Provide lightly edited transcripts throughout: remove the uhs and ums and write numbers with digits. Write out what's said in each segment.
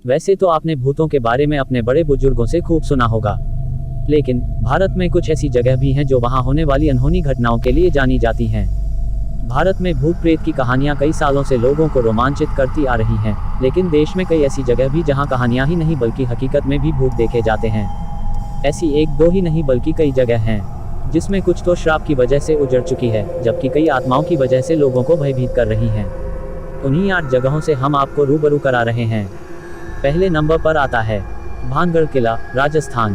वैसे तो आपने भूतों के बारे में अपने बड़े बुजुर्गों से खूब सुना होगा, लेकिन भारत में कुछ ऐसी जगह भी हैं जो वहां होने वाली अनहोनी घटनाओं के लिए जानी जाती हैं। भारत में भूत प्रेत की कहानियां कई सालों से लोगों को रोमांचित करती आ रही हैं, लेकिन देश में कई ऐसी जगह भी जहां कहानियां ही नहीं बल्कि हकीकत में भी भूत देखे जाते हैं। ऐसी एक दो ही नहीं बल्कि कई जगह हैं, जिसमें कुछ तो श्राप की वजह से उजड़ चुकी है, जबकि कई आत्माओं की वजह से लोगों को भयभीत कर रही हैं। उन्हीं 8 जगहों से हम आपको रूबरू करा रहे हैं। पहले नंबर पर आता है भानगढ़ किला, राजस्थान।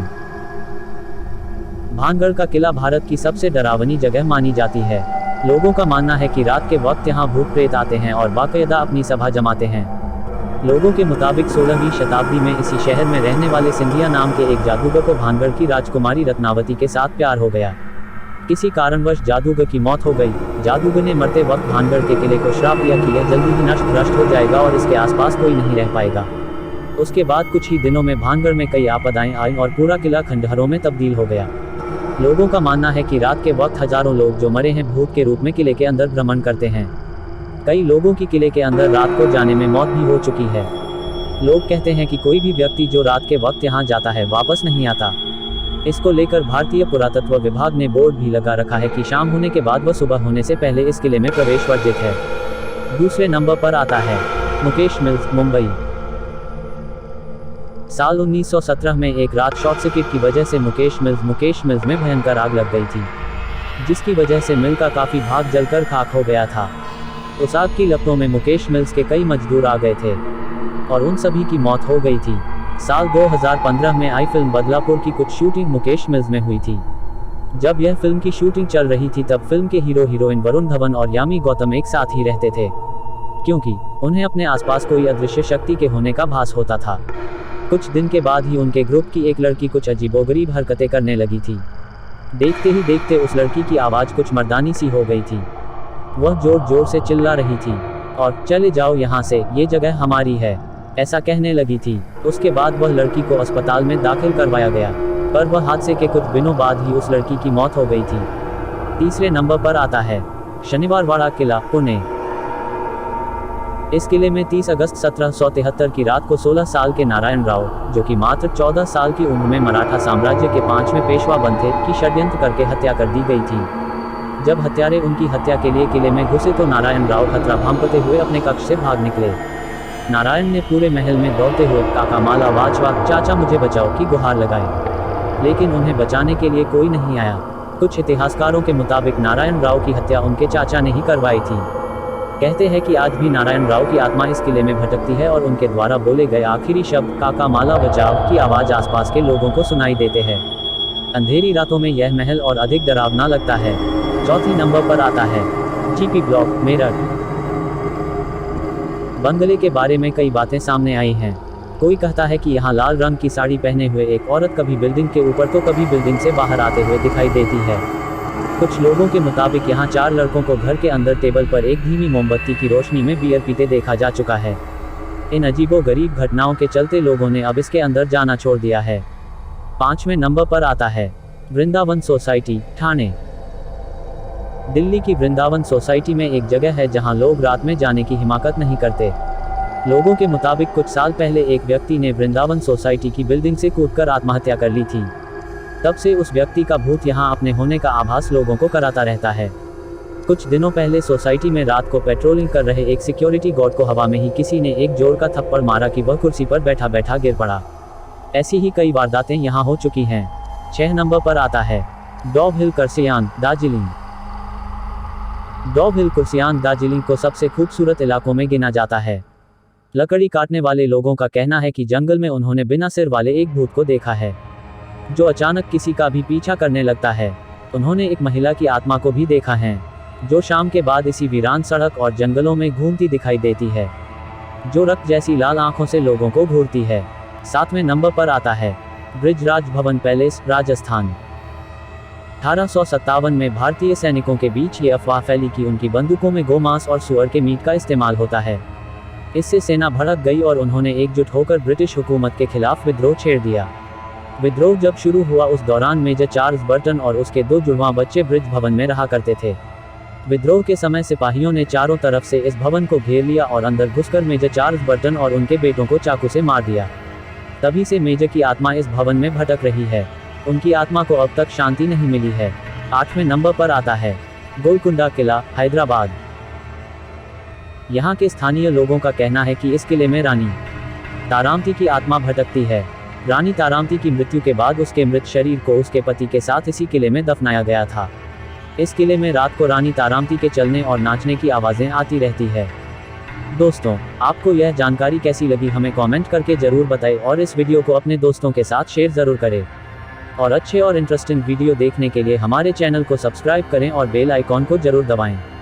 भानगढ़ का किला भारत की सबसे डरावनी जगह मानी जाती है। लोगों का मानना है कि रात के वक्त यहाँ भूत प्रेत आते हैं और बाकायदा अपनी सभा जमाते हैं। लोगों के मुताबिक 16वीं शताब्दी में इसी शहर में रहने वाले सिंधिया नाम के एक जादूगर को भानगढ़ की राजकुमारी रत्नावती के साथ प्यार हो गया। किसी कारणवश जादूगर की मौत हो गई। जादूगर ने मरते वक्त भानगढ़ के किले को श्राप दिया कि यह जल्दी ही नष्ट भ्रष्ट हो जाएगा और इसके आसपास कोई नहीं रह पाएगा। उसके बाद कुछ ही दिनों में भानगढ़ में कई आपदाएं आईं और पूरा किला खंडहरों में तब्दील हो गया। लोगों का मानना है कि रात के वक्त हजारों लोग जो मरे हैं भूत के रूप में किले के अंदर भ्रमण करते हैं। कई लोगों की किले के अंदर रात को जाने में मौत भी हो चुकी है। लोग कहते हैं कि कोई भी व्यक्ति जो रात के वक्त यहाँ जाता है वापस नहीं आता। इसको लेकर भारतीय पुरातत्व विभाग ने बोर्ड भी लगा रखा है कि शाम होने के बाद व सुबह होने से पहले इस किले में प्रवेश वर्जित है। दूसरे नंबर पर आता है मुकेश मिल्स, मुंबई। साल 1917 में एक रात शॉर्ट सर्किट की वजह से मुकेश मिल्स में भयंकर आग लग गई थी, जिसकी वजह से मिल का काफी भाग जलकर खाक हो गया था। उस आग की लपटों में मुकेश मिल्स के कई मजदूर आ गए थे और उन सभी की मौत हो गई थी। साल 2015 में आई फिल्म बदलापुर की कुछ शूटिंग मुकेश मिल्स में हुई थी। जब यह फिल्म की शूटिंग चल रही थी तब फिल्म के हीरो हीरोइन वरुण धवन और यामी गौतम एक साथ ही रहते थे, क्योंकि उन्हें अपने आसपास कोई अदृश्य शक्ति के होने का भास होता था। कुछ दिन के बाद ही उनके ग्रुप की एक लड़की कुछ अजीबोगरीब हरकतें करने लगी थी। देखते ही देखते उस लड़की की आवाज़ कुछ मर्दानी सी हो गई थी। वह जोर जोर से चिल्ला रही थी और चले जाओ यहाँ से, ये जगह हमारी है, ऐसा कहने लगी थी। उसके बाद वह लड़की को अस्पताल में दाखिल करवाया गया, पर वह हादसे के कुछ दिनों बाद ही उस लड़की की मौत हो गई थी। तीसरे नंबर पर आता है शनिवारवाड़ा किला, पुणे। इस किले में 30 अगस्त 1773 की रात को 16 साल के नारायण राव, जो कि मात्र 14 साल की उम्र में मराठा साम्राज्य के 5वें पेशवा बन थे, की षड्यंत्र करके हत्या कर दी गई थी। जब हत्यारे उनकी हत्या के लिए किले में घुसे तो नारायण राव खतरा भांपते हुए अपने कक्ष से भाग निकले। नारायण ने पूरे महल में दौड़ते हुए काका माला वाचवाक चाचा मुझे बचाओ की गुहार लगाई, लेकिन उन्हें बचाने के लिए कोई नहीं आया। कुछ इतिहासकारों के मुताबिक नारायण राव की हत्या उनके चाचा ने ही करवाई थी। कहते हैं कि आज भी नारायण राव की आत्मा इस किले में भटकती है और उनके द्वारा बोले गए आखिरी शब्द काका माला बचाओ की आवाज़ आसपास के लोगों को सुनाई देते हैं। अंधेरी रातों में यह महल और अधिक डरावना लगता है। चौथी नंबर पर आता है जीपी ब्लॉक, मेरठ। बंगले के बारे में कई बातें सामने आई हैं। कोई कहता है कि यहाँ लाल रंग की साड़ी पहने हुए एक औरत कभी बिल्डिंग के ऊपर तो कभी बिल्डिंग से बाहर आते हुए दिखाई देती है। कुछ लोगों के मुताबिक यहाँ 4 लड़कों को घर के अंदर टेबल पर एक धीमी मोमबत्ती की रोशनी में बियर पीते देखा जा चुका है। इन अजीबोगरीब घटनाओं के चलते लोगों ने अब इसके अंदर जाना छोड़ दिया है। 5वें नंबर पर आता है वृंदावन सोसाइटी, ठाणे। दिल्ली की वृंदावन सोसाइटी में एक जगह है जहां लोग रात में जाने की हिमाकत नहीं करते। लोगों के मुताबिक कुछ साल पहले एक व्यक्ति ने वृंदावन सोसाइटी की बिल्डिंग से कूदकर आत्महत्या कर ली थी। तब से उस व्यक्ति का भूत यहां अपने होने का आभास लोगों को कराता रहता है। कुछ दिनों पहले सोसाइटी में रात को पेट्रोलिंग कर रहे एक सिक्योरिटी गार्ड को हवा में ही किसी ने एक जोर का थप्पड़ मारा कि वह कुर्सी पर बैठा बैठा गिर पड़ा। ऐसी ही कई वारदातें यहां हो चुकी हैं। 6 नंबर पर आता है डॉब हिल कुर्सियान, दार्जिलिंग। डॉब हिल कुर्सियान दार्जिलिंग को सबसे खूबसूरत इलाकों में गिना जाता है। लकड़ी काटने वाले लोगों का कहना है कि जंगल में उन्होंने बिना सिर वाले एक भूत को देखा है, जो अचानक किसी का भी पीछा करने लगता है। उन्होंने एक महिला की आत्मा को भी देखा है, जो शाम के बाद इसी वीरान सड़क और जंगलों में घूमती दिखाई देती है, जो रक्त जैसी लाल आंखों से लोगों को घूरती है। 7वें नंबर पर आता है ब्रिजराज भवन पैलेस, राजस्थान। 1857 में भारतीय सैनिकों के बीच ये अफवाह फैली कि उनकी बंदूकों में गोमांस और सुअर के मीट का इस्तेमाल होता है। इससे सेना भड़क गई और उन्होंने एकजुट होकर ब्रिटिश हुकूमत के खिलाफ विद्रोह छेड़ दिया। विद्रोह जब शुरू हुआ उस दौरान मेजर चार्ल्स बर्टन और उसके 2 जुड़वां बच्चे ब्रिज भवन में रहा करते थे। विद्रोह के समय सिपाहियों ने चारों तरफ से इस भवन को घेर लिया और अंदर घुसकर मेजर चार्ल्स बर्टन और उनके बेटों को चाकू से मार दिया। तभी से मेजर की आत्मा इस भवन में भटक रही है। उनकी आत्मा को अब तक शांति नहीं मिली है। 8वें नंबर पर आता है गोलकुंडा किला, हैदराबाद। यहाँ के स्थानीय लोगों का कहना है कि इस किले में रानी तारामती की आत्मा भटकती है। रानी तारामती की मृत्यु के बाद उसके मृत शरीर को उसके पति के साथ इसी किले में दफनाया गया था। इस किले में रात को रानी तारामती के चलने और नाचने की आवाज़ें आती रहती है। दोस्तों, आपको यह जानकारी कैसी लगी हमें कमेंट करके ज़रूर बताएं और इस वीडियो को अपने दोस्तों के साथ शेयर ज़रूर करें। और अच्छे और इंटरेस्टिंग वीडियो देखने के लिए हमारे चैनल को सब्सक्राइब करें और बेल आइकॉन को ज़रूर दबाएं।